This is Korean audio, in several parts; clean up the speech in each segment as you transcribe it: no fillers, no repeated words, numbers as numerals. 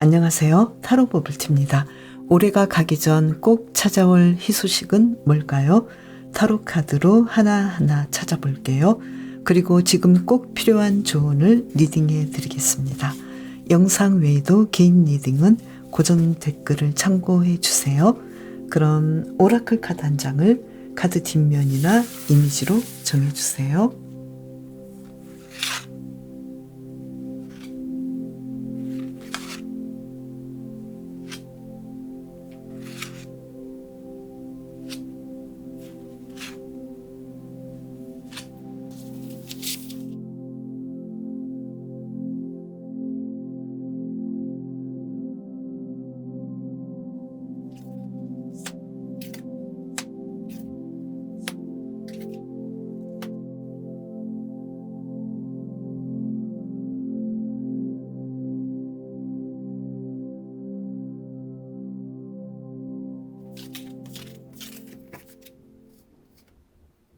안녕하세요. 타로 버블티입니다. 올해가 가기 전 꼭 찾아올 희소식은 뭘까요? 타로 카드로 하나하나 찾아볼게요. 그리고 지금 꼭 필요한 조언을 리딩해 드리겠습니다. 영상 외에도 개인 리딩은 고정 댓글을 참고해 주세요. 그럼 오라클 카드 한 장을 카드 뒷면이나 이미지로 정해 주세요.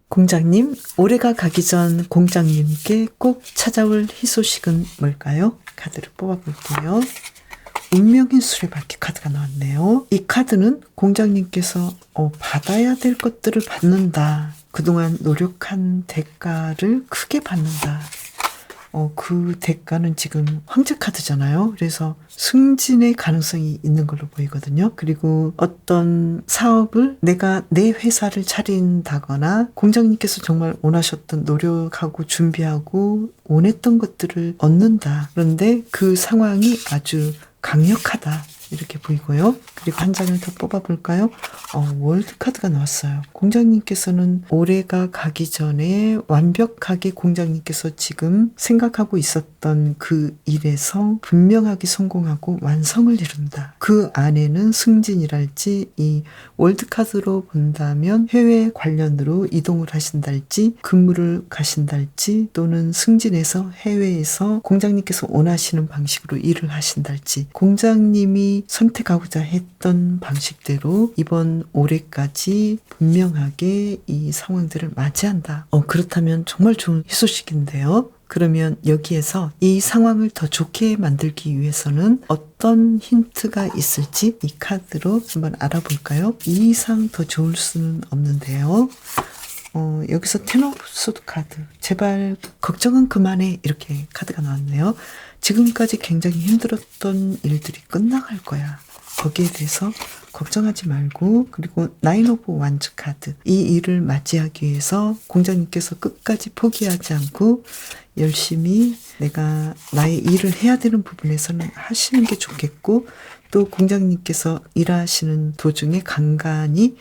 공장님, 올해가 가기 전 공장님께 꼭 찾아올 희소식은 뭘까요? 카드를 뽑아볼게요. 운명의 수레바퀴 카드가 나왔네요. 이 카드는 공장님께서 받아야 될 것들을 받는다. 그동안 노력한 대가를 크게 받는다. 그 대가는 지금 황제 카드잖아요. 그래서 승진의 가능성이 있는 걸로 보이거든요. 그리고 어떤 사업을 내가 내 회사를 차린다거나 공장님께서 정말 원하셨던 노력하고 준비하고 원했던 것들을 얻는다. 그런데 그 상황이 아주 강력하다. 이렇게 보이고요. 그리고 한 장을 더 뽑아볼까요? 월드 카드가 나왔어요. 공장님께서는 올해가 가기 전에 완벽하게 공장님께서 지금 생각하고 있었던 그 일에서 분명하게 성공하고 완성을 이룬다. 그 안에는 승진이랄지 이 월드 카드로 본다면 해외 관련으로 이동을 하신달지 근무를 가신달지 또는 승진해서 해외에서 공장님께서 원하시는 방식으로 일을 하신달지 공장님이 선택하고자 했던 방식대로 이번 올해까지 분명하게 이 상황들을 맞이한다. 그렇다면 정말 좋은 희소식인데요. 그러면 여기에서 이 상황을 더 좋게 만들기 위해서는 어떤 힌트가 있을지 이 카드로 한번 알아볼까요? 이 이상 더 좋을 수는 없는데요. 여기서 텐 오브 소드 카드. 제발 걱정은 그만해. 이렇게 카드가 나왔네요. 지금까지 굉장히 힘들었던 일들이 끝나갈 거야. 거기에 대해서 걱정하지 말고 그리고 나인 오브 완즈 카드. 이 일을 맞이하기 위해서 공장님께서 끝까지 포기하지 않고 열심히 내가 나의 일을 해야 되는 부분에서는 하시는 게 좋겠고 또 공장님께서 일하시는 도중에 간간히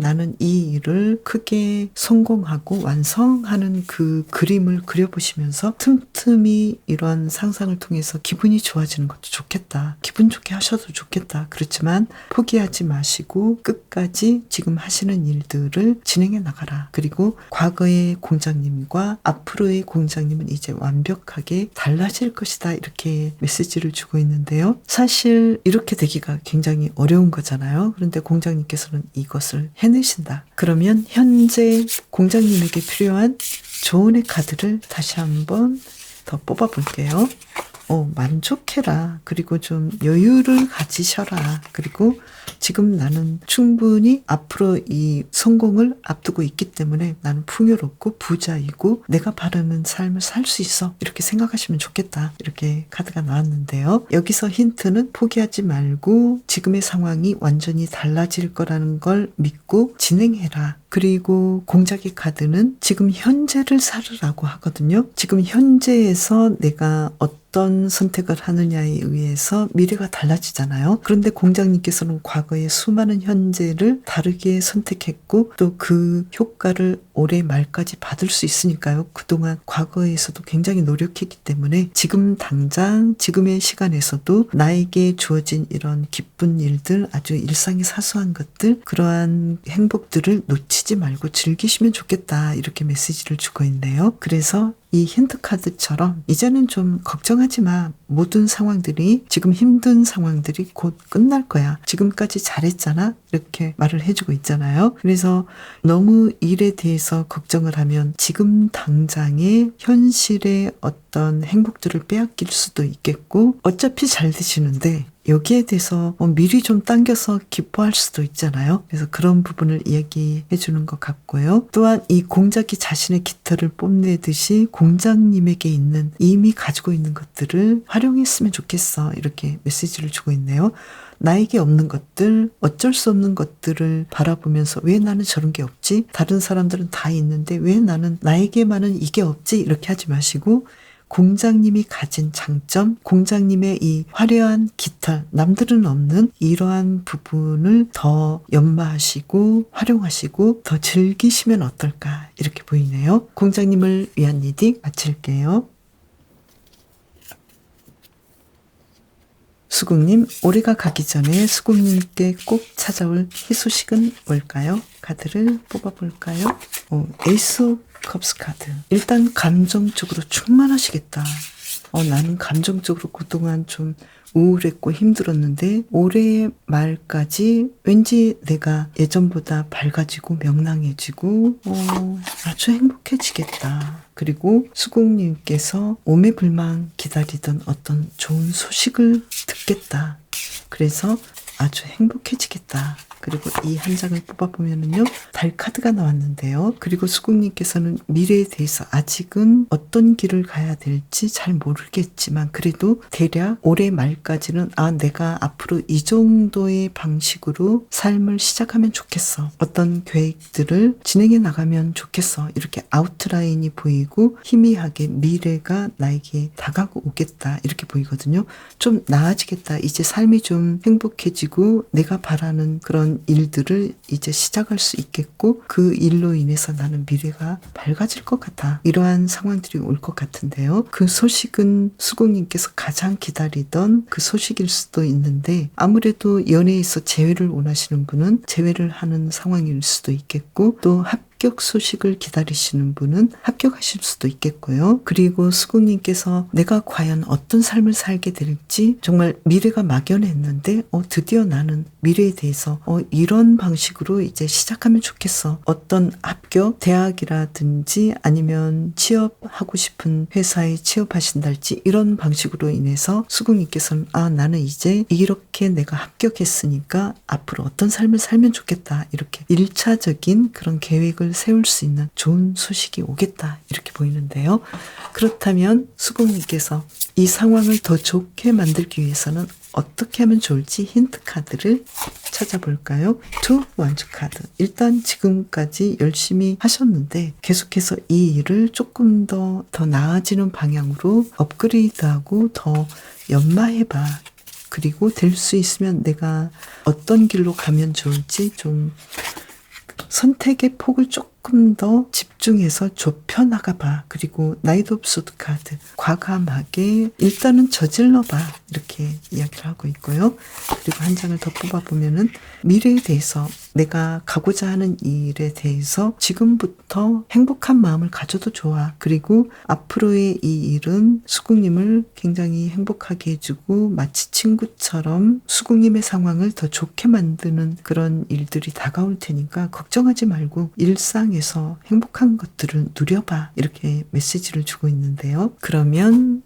나는 이 일을 크게 성공하고 완성하는 그 그림을 그려보시면서 틈틈이 이런 상상을 통해서 기분이 좋아지는 것도 좋겠다. 기분 좋게 하셔도 좋겠다. 그렇지만 포기하지 마시고 끝까지 지금 하시는 일들을 진행해 나가라. 그리고 과거의 공장님과 앞으로의 공장님은 이제 완벽하게 달라질 것이다. 이렇게 메시지를 주고 있는데요. 사실 이렇게 되기가 굉장히 어려운 거잖아요. 그런데 공장님께서는 이것을 해내신다. 그러면 현재 공장님에게 필요한 조언의 카드를 다시 한번 더 뽑아볼게요. 만족해라. 그리고 좀 여유를 가지셔라. 그리고 지금 나는 충분히 앞으로 이 성공을 앞두고 있기 때문에 나는 풍요롭고 부자이고 내가 바라는 삶을 살 수 있어. 이렇게 생각하시면 좋겠다. 이렇게 카드가 나왔는데요. 여기서 힌트는 포기하지 말고 지금의 상황이 완전히 달라질 거라는 걸 믿고 진행해라. 그리고 공작의 카드는 지금 현재를 살으라고 하거든요. 지금 현재에서 내가 어떤 선택을 하느냐에 의해서 미래가 달라지잖아요. 그런데 공장님께서는 과거의 수많은 현재를 다르게 선택했고 또 그 효과를 올해 말까지 받을 수 있으니까요. 그동안 과거에서도 굉장히 노력했기 때문에 지금 당장 지금의 시간에서도 나에게 주어진 이런 기쁜 일들 아주 일상의 사소한 것들 그러한 행복들을 놓치지 말고 즐기시면 좋겠다. 이렇게 메시지를 주고 있네요. 그래서 이 힌트 카드처럼 이제는 좀 걱정하지 마. 모든 상황들이 지금 힘든 상황들이 곧 끝날 거야. 지금까지 잘했잖아. 이렇게 말을 해주고 있잖아요. 그래서 너무 일에 대해서 걱정을 하면 지금 당장의 현실의 어떤 행복들을 빼앗길 수도 있겠고 어차피 잘 되시는데 여기에 대해서 미리 좀 당겨서 기뻐할 수도 있잖아요. 그래서 그런 부분을 이야기해 주는 것 같고요. 또한 이 공작이 자신의 깃털을 뽐내듯이 공작님에게 있는 이미 가지고 있는 것들을 활용했으면 좋겠어. 이렇게 메시지를 주고 있네요. 나에게 없는 것들, 어쩔 수 없는 것들을 바라보면서 왜 나는 저런 게 없지? 다른 사람들은 다 있는데 왜 나에게만은 이게 없지? 이렇게 하지 마시고 공장님이 가진 장점, 공장님의 이 화려한 깃털, 남들은 없는 이러한 부분을 더 연마하시고 활용하시고 더 즐기시면 어떨까 이렇게 보이네요. 공장님을 위한 리딩 마칠게요. 수국님, 올해가 가기 전에 수국님께 꼭 찾아올 희소식은 뭘까요? 카드를 뽑아볼까요? 에이스 오브 컵스 카드. 일단 감정적으로 충만하시겠다. 나는 감정적으로 그동안 좀 우울했고 힘들었는데 올해 말까지 왠지 내가 예전보다 밝아지고 명랑해지고 아주 행복해지겠다. 그리고 수국님께서 오매불망 기다리던 어떤 좋은 소식을 듣겠다. 그래서 아주 행복해지겠다. 그리고 이 한 장을 뽑아보면은요, 달 카드가 나왔는데요. 그리고 수국님께서는 미래에 대해서 아직은 어떤 길을 가야 될지 잘 모르겠지만 그래도 대략 올해 말까지는 내가 앞으로 이 정도의 방식으로 삶을 시작하면 좋겠어. 어떤 계획들을 진행해 나가면 좋겠어. 이렇게 아웃라인이 보이고 희미하게 미래가 나에게 다가오고 오겠다. 이렇게 보이거든요. 좀 나아지겠다. 이제 삶이 좀 행복해지고 내가 바라는 그런 일들을 이제 시작할 수 있겠고 그 일로 인해서 나는 미래가 밝아질 것 같아. 이러한 상황들이 올 것 같은데요. 그 소식은 수국님께서 가장 기다리던 그 소식일 수도 있는데 아무래도 연애에서 재회를 원하시는 분은 재회를 하는 상황일 수도 있겠고 또 합격 소식을 기다리시는 분은 합격하실 수도 있겠고요. 그리고 수국님께서 내가 과연 어떤 삶을 살게 될지 정말 미래가 막연했는데 드디어 나는 미래에 대해서 이런 방식으로 이제 시작하면 좋겠어. 어떤 합격, 대학이라든지 아니면 취업하고 싶은 회사에 취업하신달지 이런 방식으로 인해서 수국님께서는 나는 이제 이렇게 내가 합격했으니까 앞으로 어떤 삶을 살면 좋겠다. 이렇게 1차적인 그런 계획을 세울 수 있는 좋은 소식이 오겠다 이렇게 보이는데요. 그렇다면 수국님께서 이 상황을 더 좋게 만들기 위해서는 어떻게 하면 좋을지 힌트 카드를 찾아볼까요? 투 원주 카드. 일단 지금까지 열심히 하셨는데 계속해서 이 일을 조금 더 나아지는 방향으로 업그레이드하고 더 연마해봐. 그리고 될 수 있으면 내가 어떤 길로 가면 좋을지 좀 선택의 폭을 조금 더 집중해서 좁혀나가봐. 그리고 나이트 오브 소드 카드. 과감하게 일단은 저질러봐. 이렇게 이야기를 하고 있고요. 그리고 한 장을 더 뽑아보면은 미래에 대해서 내가 가고자 하는 일에 대해서 지금부터 행복한 마음을 가져도 좋아. 그리고 앞으로의 이 일은 수국님을 굉장히 행복하게 해주고 마치 친구처럼 수국님의 상황을 더 좋게 만드는 그런 일들이 다가올 테니까 걱정하지 말고 일상에서 행복한 것들을 누려봐. 이렇게 메시지를 주고 있는데요. 그러면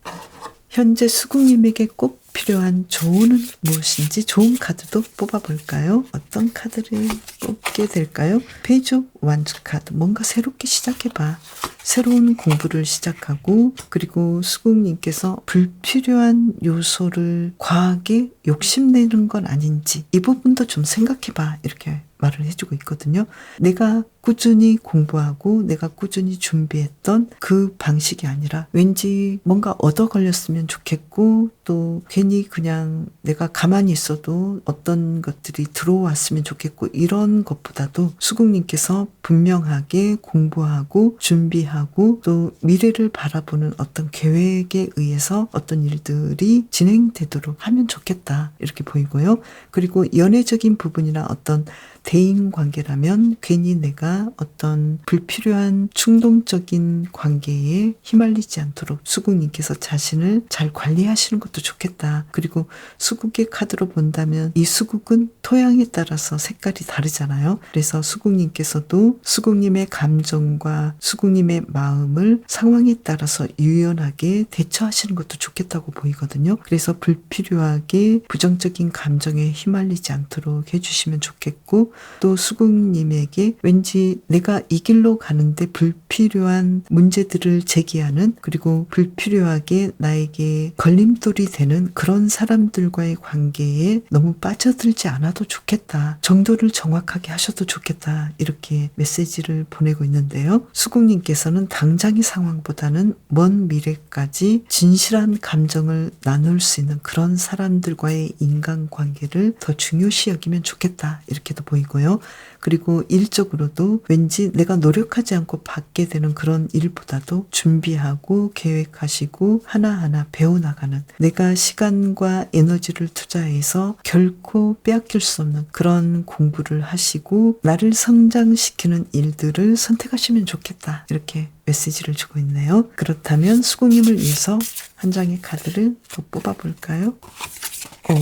현재 수국님에게 꼭 필요한 조언은 무엇인지 좋은 카드도 뽑아볼까요? 어떤 카드를 뽑게 될까요? 페이지 오브 완즈 카드. 뭔가 새롭게 시작해봐. 새로운 공부를 시작하고 그리고 수국님께서 불필요한 요소를 과하게 욕심내는 건 아닌지 이 부분도 좀 생각해봐. 이렇게 말을 해주고 있거든요. 내가 꾸준히 공부하고 내가 꾸준히 준비했던 그 방식이 아니라 왠지 뭔가 얻어 걸렸으면 좋겠고 또 괜히 그냥 내가 가만히 있어도 어떤 것들이 들어왔으면 좋겠고 이런 것보다도 수국님께서 분명하게 공부하고 준비하고 또 미래를 바라보는 어떤 계획에 의해서 어떤 일들이 진행되도록 하면 좋겠다 이렇게 보이고요. 그리고 연애적인 부분이나 어떤 대인 관계라면 괜히 내가 어떤 불필요한 충동적인 관계에 휘말리지 않도록 수국님께서 자신을 잘 관리하시는 것도 좋겠다. 그리고 수국의 카드로 본다면 이 수국은 토양에 따라서 색깔이 다르잖아요. 그래서 수국님께서도 수국님의 감정과 수국님의 마음을 상황에 따라서 유연하게 대처하시는 것도 좋겠다고 보이거든요. 그래서 불필요하게 부정적인 감정에 휘말리지 않도록 해주시면 좋겠고, 또 수국님에게 왠지 내가 이 길로 가는데 불필요한 문제들을 제기하는, 그리고 불필요하게 나에게 걸림돌이 되는 그런 사람들과의 관계에 너무 빠져들지 않아도 좋겠다. 정도를 정확하게 하셔도 좋겠다. 이렇게 메시지를 보내고 있는데요. 수국님께서는 당장의 상황보다는 먼 미래까지 진실한 감정을 나눌 수 있는 그런 사람들과의 인간관계를 더 중요시 여기면 좋겠다. 이렇게도 보이고요. 그리고 일적으로도 왠지 내가 노력하지 않고 받게 되는 그런 일보다도 준비하고 계획하시고 하나하나 배워나가는, 내가 시간과 에너지를 투자해서 결코 빼앗길 수 없는 그런 공부를 하시고 나를 성장시키는 일들을 선택하시면 좋겠다. 이렇게 메시지를 주고 있네요. 그렇다면 수국님을 위해서 한 장의 카드를 더 뽑아볼까요?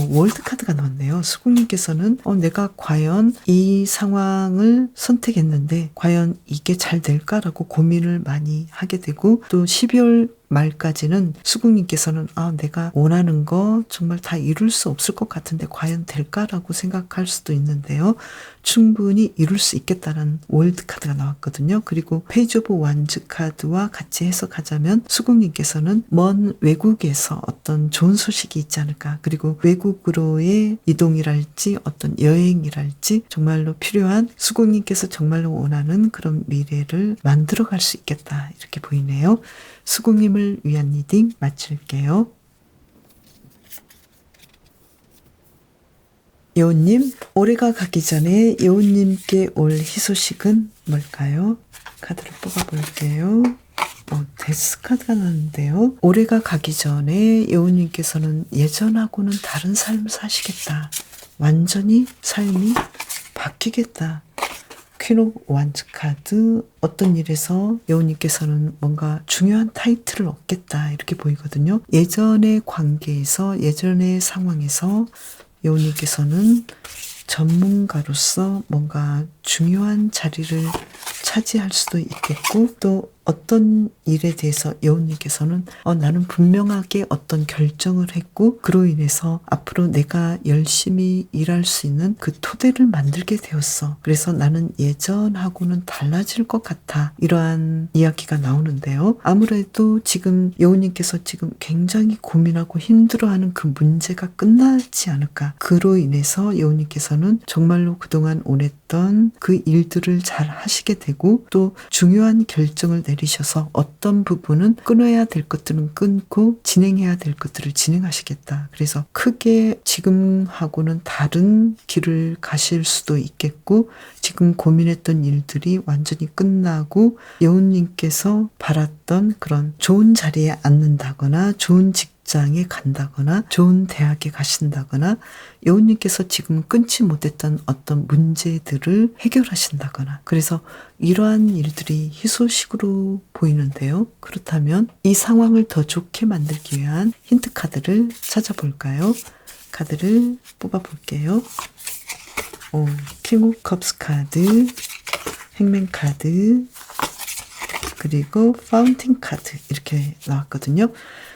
월드 카드가 나왔네요. 수국님께서는 내가 과연 이 상황을 선택했는데 과연 이게 잘 될까라고 고민을 많이 하게 되고, 또 12월 말까지는 수국님께서는 내가 원하는 거 정말 다 이룰 수 없을 것 같은데 과연 될까라고 생각할 수도 있는데요. 충분히 이룰 수 있겠다는 월드 카드가 나왔거든요. 그리고 페이지 오브 완즈 카드와 같이 해석하자면 수국님께서는 먼 외국에서 어떤 좋은 소식이 있지 않을까, 그리고 외국으로의 이동이랄지 어떤 여행이랄지 정말로 필요한, 수국님께서 정말로 원하는 그런 미래를 만들어갈 수 있겠다. 이렇게 보이네요. 수국님을 위한 리딩 마칠게요. 여우님, 올해가 가기 전에 여우님께 올 희소식은 뭘까요? 카드를 뽑아볼게요. 데스 카드가 나왔는데요. 올해가 가기 전에 여우님께서는 예전하고는 다른 삶을 사시겠다. 완전히 삶이 바뀌겠다. 퀸 오브 완즈 카드, 어떤 일에서 여우님께서는 뭔가 중요한 타이틀을 얻겠다. 이렇게 보이거든요. 예전의 관계에서, 예전의 상황에서 여우님께서는 전문가로서 뭔가 중요한 자리를 차지할 수도 있겠고, 또 어떤 일에 대해서 여우님께서는 나는 분명하게 어떤 결정을 했고 그로 인해서 앞으로 내가 열심히 일할 수 있는 그 토대를 만들게 되었어. 그래서 나는 예전하고는 달라질 것 같아. 이러한 이야기가 나오는데요. 아무래도 지금 여우님께서 지금 굉장히 고민하고 힘들어하는 그 문제가 끝나지 않을까. 그로 인해서 여우님께서는 정말로 그동안 원했던 그 일들을 잘 하시게 되고, 또 중요한 결정을 내리셔서 어떤 부분은 끊어야 될 것들은 끊고 진행해야 될 것들을 진행하시겠다. 그래서 크게 지금하고는 다른 길을 가실 수도 있겠고, 지금 고민했던 일들이 완전히 끝나고 여우님께서 바랐던 그런 좋은 자리에 앉는다거나 좋은 직장에 간다거나 좋은 대학에 가신다거나, 여우님께서 지금 끊지 못했던 어떤 문제들을 해결하신다거나, 그래서 이러한 일들이 희소식으로 보이는데요. 그렇다면 이 상황을 더 좋게 만들기 위한 힌트 카드를 찾아볼까요? 카드를 뽑아볼게요. 킹 오브 컵스 카드, 행맨 카드, 그리고 파운틴 카드 이렇게 나왔거든요.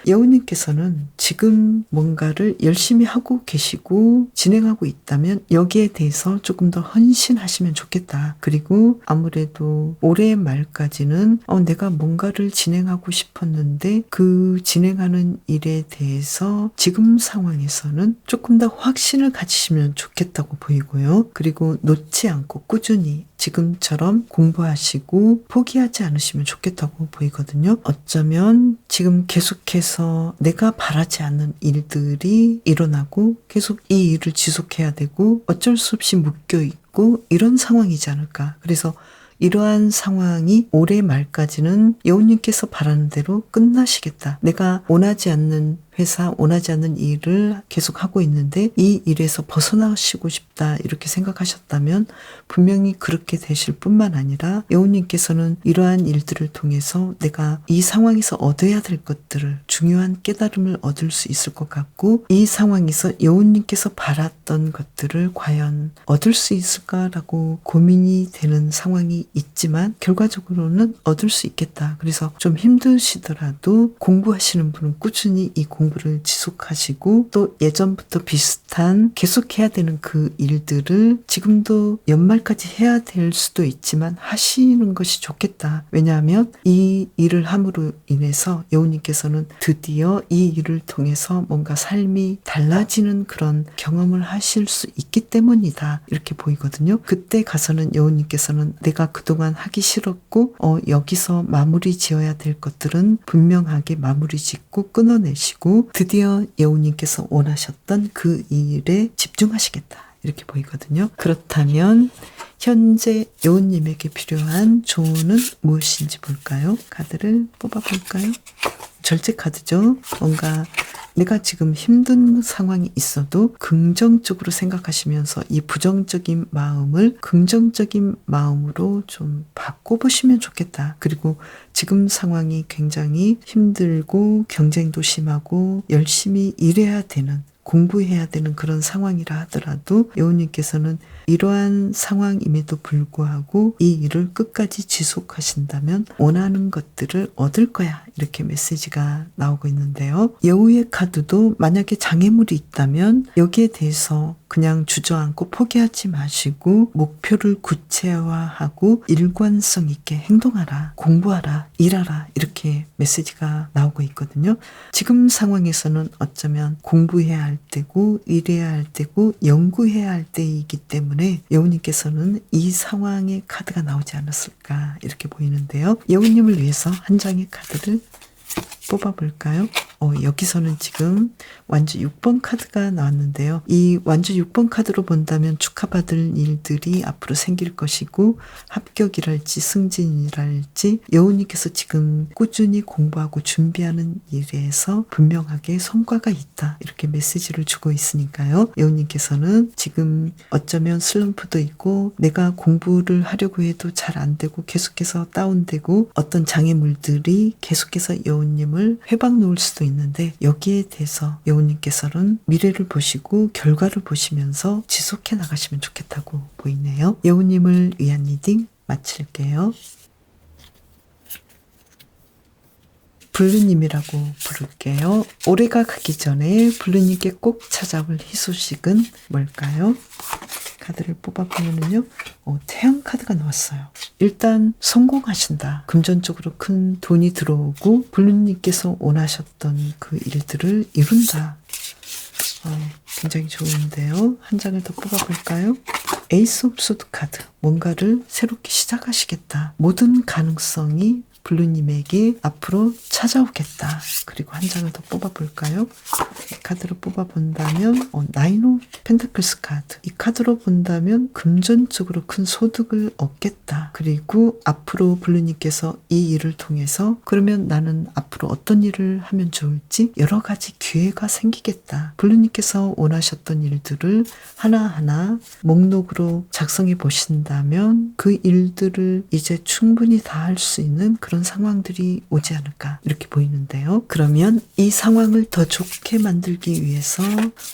여우님께서는 지금 뭔가를 열심히 하고 계시고 진행하고 있다면 여기에 대해서 조금 더 헌신하시면 좋겠다. 그리고 아무래도 올해 말까지는 내가 뭔가를 진행하고 싶었는데 그 진행하는 일에 대해서 지금 상황에서는 조금 더 확신을 가지시면 좋겠다고 보이고요. 그리고 놓지 않고 꾸준히 지금처럼 공부하시고 포기하지 않으시면 좋겠다고 보이거든요. 어쩌면 지금 계속해서 내가 바라지 않는 일들이 일어나고 계속 이 일을 지속해야 되고 어쩔 수 없이 묶여있고 이런 상황이지 않을까. 그래서 이러한 상황이 올해 말까지는 여우님께서 바라는 대로 끝나시겠다. 내가 원하지 않는 회사 원하지 않는 일을 계속 하고 있는데 이 일에서 벗어나시고 싶다 이렇게 생각하셨다면 분명히 그렇게 되실 뿐만 아니라 여우님께서는 이러한 일들을 통해서 내가 이 상황에서 얻어야 될 것들을 중요한 깨달음을 얻을 수 있을 것 같고 이 상황에서 여우님께서 바랐던 것들을 과연 얻을 수 있을까라고 고민이 되는 상황이 있지만 결과적으로는 얻을 수 있겠다. 그래서 좀 힘드시더라도 공부하시는 분은 꾸준히 이 공부를 지속하시고 또 예전부터 비슷한 계속해야 되는 그 일들을 지금도 연말까지 해야 될 수도 있지만 하시는 것이 좋겠다. 왜냐하면 이 일을 함으로 인해서 여우님께서는 드디어 이 일을 통해서 뭔가 삶이 달라지는 그런 경험을 하실 수 있기 때문이다. 이렇게 보이거든요. 그때 가서는 여우님께서는 내가 그동안 하기 싫었고 여기서 마무리 지어야 될 것들은 분명하게 마무리 짓고 끊어내시고 드디어 여우님께서 원하셨던 그 일에 집중하시겠다. 이렇게 보이거든요. 그렇다면 현재 여우님에게 필요한 조언은 무엇인지 볼까요? 카드를 뽑아볼까요? 절제 카드죠. 뭔가 내가 지금 힘든 상황이 있어도 긍정적으로 생각하시면서 이 부정적인 마음을 긍정적인 마음으로 좀 바꿔보시면 좋겠다. 그리고 지금 상황이 굉장히 힘들고 경쟁도 심하고 열심히 일해야 되는 공부해야 되는 그런 상황이라 하더라도 여우님께서는 이러한 상황임에도 불구하고 이 일을 끝까지 지속하신다면 원하는 것들을 얻을 거야. 이렇게 메시지가 나오고 있는데요. 여우의 카드도 만약에 장애물이 있다면 여기에 대해서 그냥 주저앉고 포기하지 마시고 목표를 구체화하고 일관성 있게 행동하라, 공부하라, 일하라 이렇게 메시지가 나오고 있거든요. 지금 상황에서는 어쩌면 공부해야 할 때고 일해야 할 때고 연구해야 할 때이기 때문에 여우님께서는 이 상황의 카드가 나오지 않았을까 이렇게 보이는데요. 여우님을 위해서 한 장의 카드를 뽑아볼까요? 여기서는 지금 완주 6번 카드가 나왔는데요. 이 완주 6번 카드로 본다면 축하받을 일들이 앞으로 생길 것이고 합격이랄지 승진이랄지 여우님께서 지금 꾸준히 공부하고 준비하는 일에서 분명하게 성과가 있다. 이렇게 메시지를 주고 있으니까요. 여우님께서는 지금 어쩌면 슬럼프도 있고 내가 공부를 하려고 해도 잘 안 되고 계속해서 다운되고 어떤 장애물들이 계속해서 여우님을 회방 놓을 수도 있는데 여기에 대해서 여우님께서는 미래를 보시고 결과를 보시면서 지속해 나가시면 좋겠다고 보이네요. 여우님을 위한 리딩 마칠게요. 블루님이라고 부를게요. 올해가 가기 전에 블루님께 꼭 찾아올 희소식은 뭘까요? 카드를 뽑아보면요. 태양 카드가 나왔어요. 일단 성공하신다. 금전적으로 큰 돈이 들어오고 블루님께서 원하셨던 그 일들을 이룬다. 굉장히 좋은데요. 한 장을 더 뽑아볼까요? 에이스 오브 소드 카드. 뭔가를 새롭게 시작하시겠다. 모든 가능성이 블루님에게 앞으로 찾아오겠다. 그리고 한 장을 더 뽑아볼까요? 이 카드로 뽑아본다면 나인 오브 펜타클스 카드. 이 카드로 본다면 금전적으로 큰 소득을 얻겠다. 그리고 앞으로 블루님께서 이 일을 통해서 그러면 나는 앞으로 어떤 일을 하면 좋을지 여러 가지 기회가 생기겠다. 블루님께서 원하셨던 일들을 하나하나 목록으로 작성해 보신다면 그 일들을 이제 충분히 다 할 수 있는 그런 상황들이 오지 않을까 이렇게 보이는데요. 그러면 이 상황을 더 좋게 만들기 위해서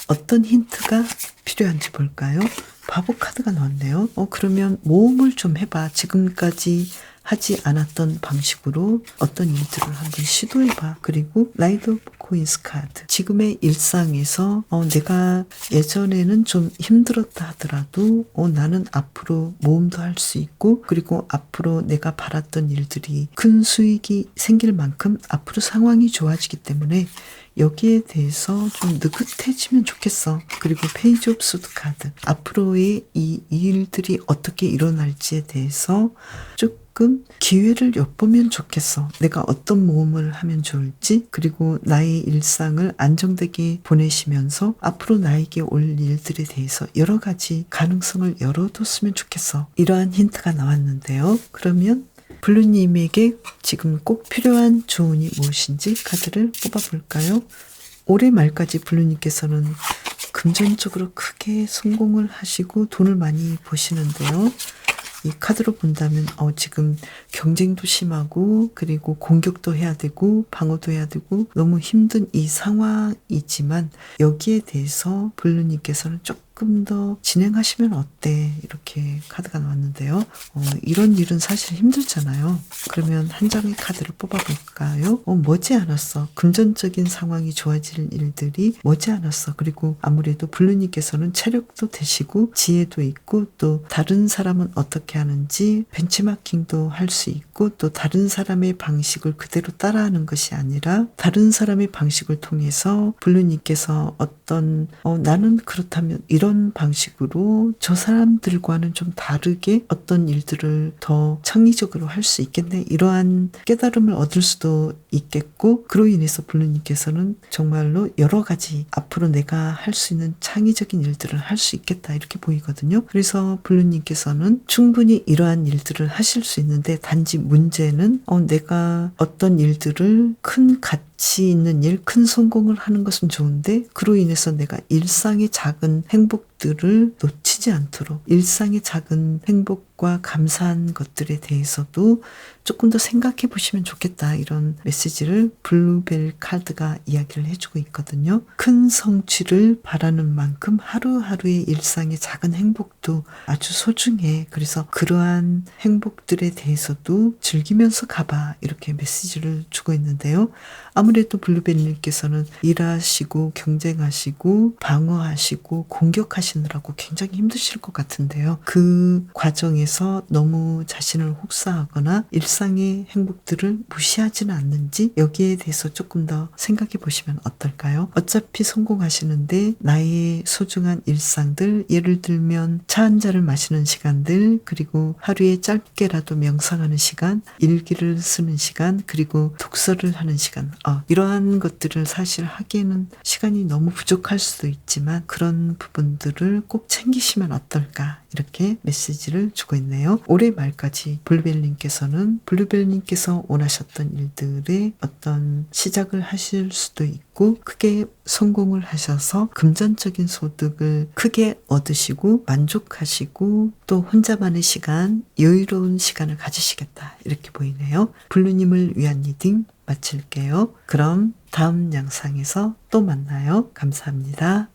어떤 힌트가 필요한지 볼까요? 바보 카드가 나왔네요. 그러면 모험을 좀 해봐. 지금까지 하지 않았던 방식으로 어떤 일들을 한번 시도해봐. 그리고 라이드 오브 코인스 카드. 지금의 일상에서 내가 예전에는 좀 힘들었다 하더라도 나는 앞으로 모험도 할 수 있고 그리고 앞으로 내가 바랐던 일들이 큰 수익이 생길 만큼 앞으로 상황이 좋아지기 때문에 여기에 대해서 좀 느긋해지면 좋겠어. 그리고 페이지 오브 소드 카드. 앞으로의 이 일들이 어떻게 일어날지에 대해서 조금 기회를 엿보면 좋겠어. 내가 어떤 모험을 하면 좋을지 그리고 나의 일상을 안정되게 보내시면서 앞으로 나에게 올 일들에 대해서 여러 가지 가능성을 열어뒀으면 좋겠어. 이러한 힌트가 나왔는데요. 그러면 블루님에게 지금 꼭 필요한 조언이 무엇인지 카드를 뽑아볼까요? 올해 말까지 블루님께서는 금전적으로 크게 성공을 하시고 돈을 많이 버시는데요. 이 카드로 본다면 지금 경쟁도 심하고 그리고 공격도 해야 되고 방어도 해야 되고 너무 힘든 이 상황이지만 여기에 대해서 블루님께서는 조금 더 진행하시면 어때? 이렇게 카드가 나왔는데요. 이런 일은 사실 힘들잖아요. 그러면 한 장의 카드를 뽑아볼까요? 머지않았어. 금전적인 상황이 좋아질 일들이 머지않았어. 그리고 아무래도 블루님께서는 체력도 되시고 지혜도 있고 또 다른 사람은 어떻게 하는지 벤치마킹도 할 수 있고 또 다른 사람의 방식을 그대로 따라하는 것이 아니라 다른 사람의 방식을 통해서 블루님께서 어떤 나는 그렇다면 이런 방식으로 저 사람들과는 좀 다르게 어떤 일들을 더 창의적으로 할 수 있겠네. 이러한 깨달음을 얻을 수도 있겠고 그로 인해서 블루님께서는 정말로 여러 가지 앞으로 내가 할 수 있는 창의적인 일들을 할 수 있겠다 이렇게 보이거든요. 그래서 블루님께서는 충분히 이러한 일들을 하실 수 있는데 단지 문제는 내가 어떤 일들을 큰 가치 있는 일, 큰 성공을 하는 것은 좋은데 그로 인해서 내가 일상의 작은 행복들을 놓치지 않도록 일상의 작은 행복과 감사한 것들에 대해서도 조금 더 생각해 보시면 좋겠다 이런 메시지를 블루벨 카드가 이야기를 해주고 있거든요. 큰 성취를 바라는 만큼 하루하루의 일상의 작은 행복도 아주 소중해. 그래서 그러한 행복들에 대해서도 즐기면서 가봐 이렇게 메시지를 주고 있는데요. 아무래도 블루벨님께서는 일하시고 경쟁하시고 방어하시고 공격하시느라고 굉장히 힘드실 것 같은데요. 그 과정에서 너무 자신을 혹사하거나 일상의 행복들을 무시하지는 않는지 여기에 대해서 조금 더 생각해 보시면 어떨까요? 어차피 성공하시는데 나의 소중한 일상들 예를 들면 차 한 잔을 마시는 시간들 그리고 하루에 짧게라도 명상하는 시간 일기를 쓰는 시간 그리고 독서를 하는 시간 이러한 것들을 사실 하기에는 시간이 너무 부족할 수도 있지만 그런 부분들을 꼭 챙기시면 어떨까 이렇게 메시지를 주고 있네요. 올해 말까지 블루벨님께서 원하셨던 일들의 어떤 시작을 하실 수도 있고 크게 성공을 하셔서 금전적인 소득을 크게 얻으시고 만족하시고 또 혼자만의 시간, 여유로운 시간을 가지시겠다 이렇게 보이네요. 블루님을 위한 리딩 마칠게요. 그럼 다음 영상에서 또 만나요. 감사합니다.